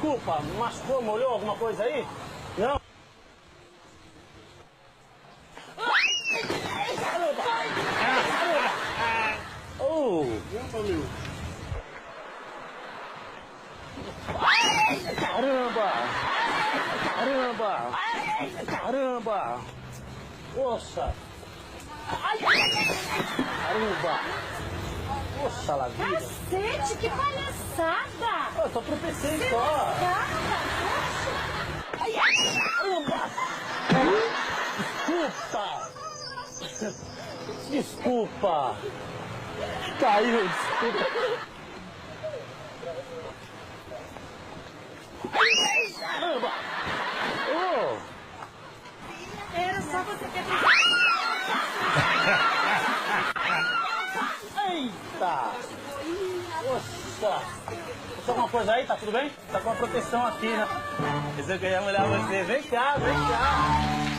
Desculpa, machucou, molhou alguma coisa aí? Não? Oh! Caramba! Caramba! Caramba! Poxa! Caramba! Poxa, la vida! Cacete, que palhaçada! Eu só tropecei só! Caramba! Desculpa! Desculpa! Caiu, desculpa! Caramba! Oh! Era só você que Eita! Poxa! Tem alguma coisa aí? Tá tudo bem? Tá com a proteção aqui, né? Pensei que eu ia molhar você. Vem cá, vem cá!